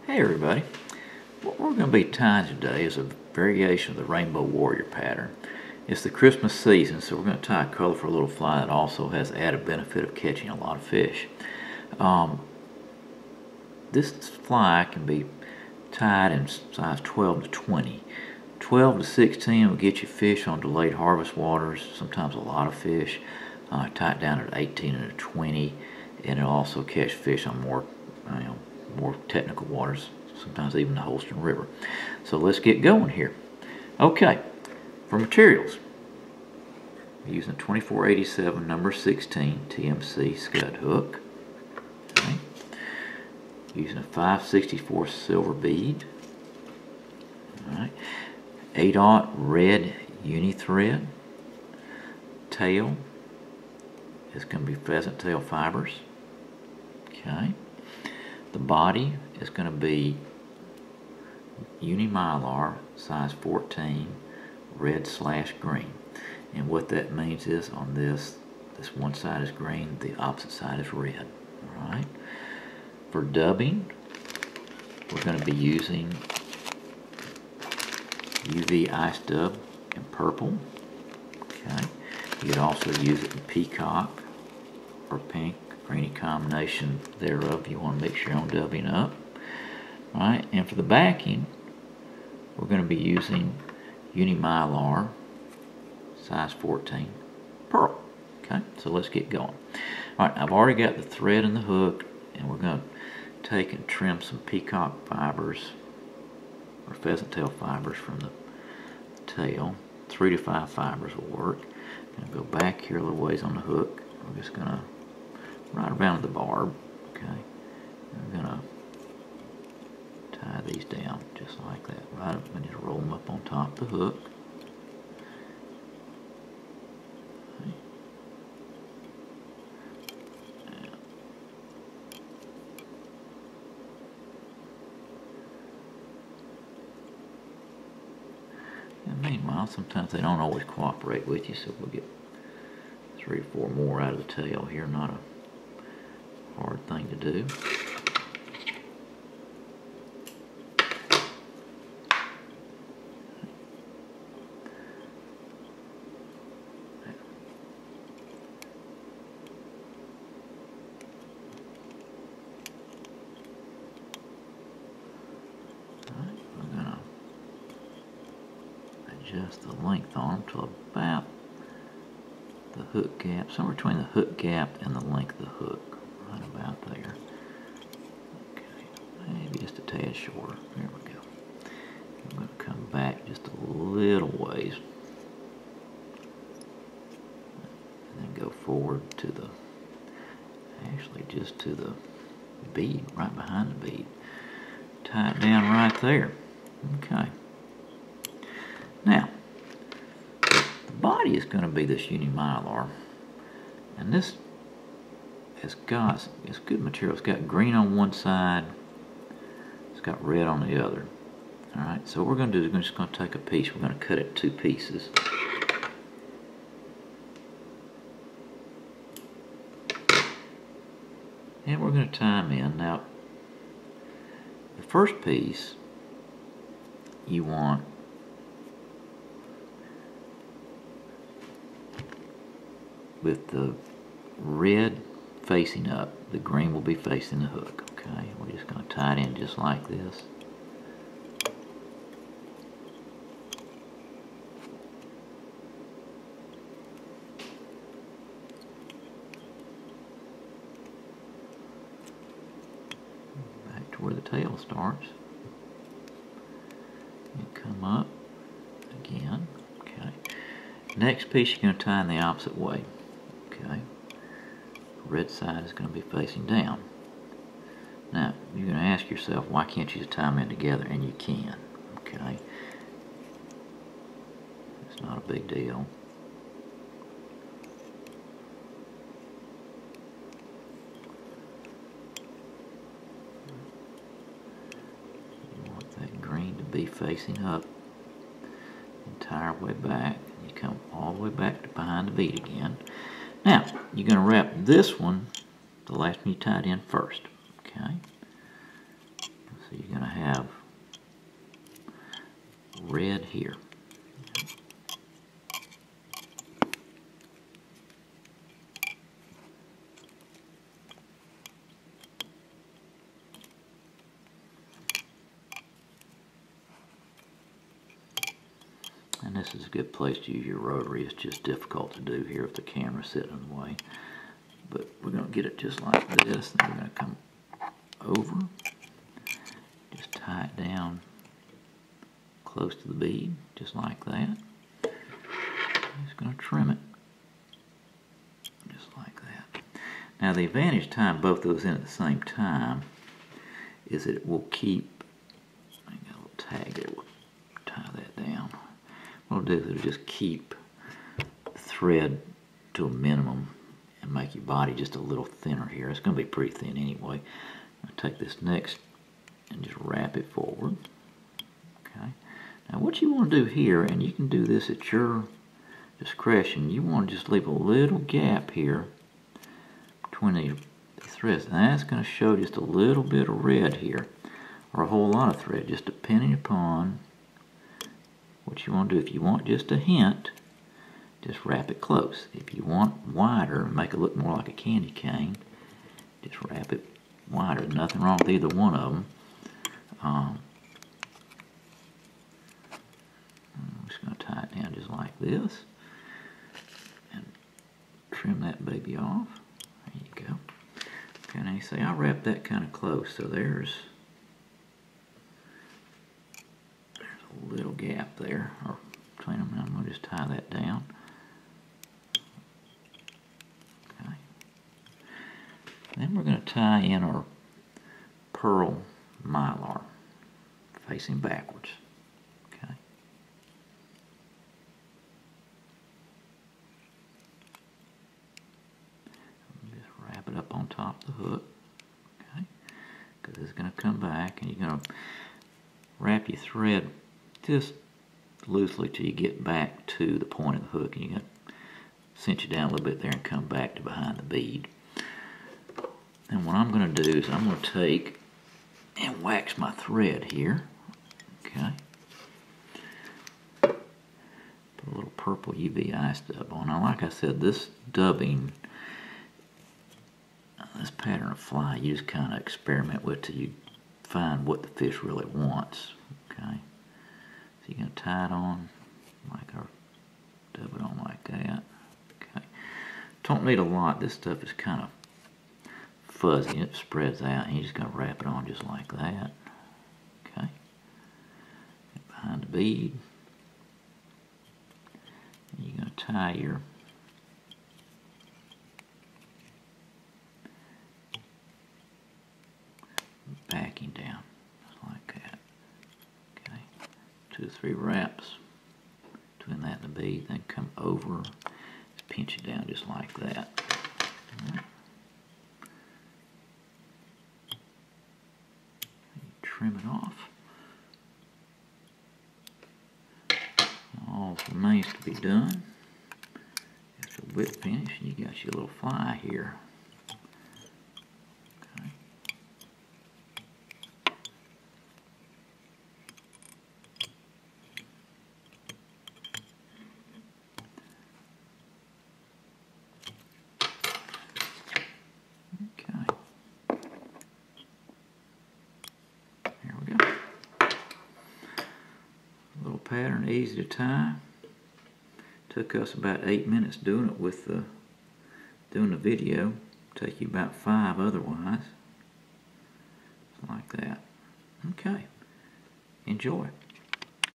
Hey everybody, what we're going to be tying today is a variation of the Rainbow Warrior pattern. It's the Christmas season, so we're going to tie a colorful little fly that also has the added benefit of catching a lot of fish. This fly can be tied in size 12 to 20. 12 to 16 will get you fish on delayed harvest waters, sometimes a lot of fish. Tie it down at 18 and a 20, and it'll also catch fish on more technical waters, sometimes even the Holston River. So let's get going here. Okay, for materials, we're using a 2487 number 16 TMC scud hook. Okay. Using a 5/64 silver bead. Alright. 8/0 red uni thread. Tail is going to be pheasant tail fibers. Okay. The body is going to be uni mylar size 14 red/green, and what that means is on this one side is green, the opposite side is red. Alright. For dubbing, we're going to be using UV ice dub in purple. Okay. You could also use it in peacock or pink, or any combination thereof you want to mix your own dubbing up. Alright, and for the backing, we're going to be using uni mylar size 14 pearl. Okay, so let's get going. Alright, I've already got the thread and the hook, and we're going to take and trim some peacock fibers or pheasant tail fibers from the tail. 3 to 5 fibers will work. I'm going to go back here a little ways on the hook. I'm just going to right around the barb. Okay, I'm going to tie these down just like that. Right up, and just roll them up on top of the hook. Okay. And meanwhile, sometimes they don't always cooperate with you, so we'll get 3 or 4 more out of the tail here. Not a hard thing to do. Alright, we're going to adjust the length on them to about the hook gap, somewhere between the hook gap and the length of the hook, right about there. Okay, maybe just a tad shorter. There we go. I'm going to come back just a little ways, and then go forward to the, actually just to the bead, right behind the bead. Tie it down right there. Okay. Now, body is going to be this uni mylar, and this has got, it's good material. It's got green on one side, it's got red on the other. Alright, so what we're going to do is we're just going to take a piece, we're going to cut it in 2 pieces. And we're going to tie them in. Now, the first piece you want with the red facing up, the green will be facing the hook. Okay, we're just going to tie it in just like this. Back to where the tail starts. And come up again. Okay. Next piece you're going to tie in the opposite way. Okay, red side is going to be facing down. Now, you're going to ask yourself, why can't you just tie them in together? And you can. Okay, it's not a big deal. You want that green to be facing up the entire way back. You come all the way back to behind the bead again. Now, you're going to wrap this one, the last one you tied in, first. Okay? So you're going to have red here. And this is a good place to use your rotary. It's just difficult to do here if the camera's sitting in the way. But we're going to get it just like this. Then we're going to come over, just tie it down close to the bead, just like that. Just going to trim it, just like that. Now the advantage of tying both those in at the same time is that it will keep, I got a little tag there, we'll tie that down. What it'll do is it'll just keep the thread to a minimum and make your body just a little thinner here. It's going to be pretty thin anyway. I'll take this next and just wrap it forward. Okay. Now what you want to do here, and you can do this at your discretion, you want to just leave a little gap here between these threads. And that's going to show just a little bit of red here, or a whole lot of thread, just depending upon what you want to do. If you want just a hint, just wrap it close. If you want wider, make it look more like a candy cane, just wrap it wider. Nothing wrong with either one of them. I'm just going to tie it down just like this and trim that baby off. There you go. Okay, now you see I wrapped that kind of close, so there's a little gap there or between them. I'm going to just tie that down. Okay. Then we're going to tie in our pearl mylar facing backwards. Okay. Just wrap it up on top of the hook. Okay. Because it's going to come back, and you're going to wrap your thread just loosely till you get back to the point of the hook, and you're going to cinch it down a little bit there and come back to behind the bead. And what I'm going to do is I'm going to take and wax my thread here. Okay. Put a little purple UV ice dub on. Now, like I said, this dubbing, this pattern of fly, you just kind of experiment with till you find what the fish really wants. Okay. So you're going to tie it on like our, dub it on like that. Okay. Don't need a lot. This stuff is kind of fuzzy. It spreads out, and you just got to wrap it on just like that. Okay. Get behind the bead. And you're going to tie your backing down just like that. Okay. 2 or 3 wraps between that and the bead. Then come over, just pinch it down just like that. All right. Trim it off. All remains to be done. Just a whip finish, and you got your little fly here. Okay. Okay. Little pattern, easy to tie. Took us about 8 minutes doing it with doing the video. Take you about 5 otherwise. Like that. Okay. Enjoy.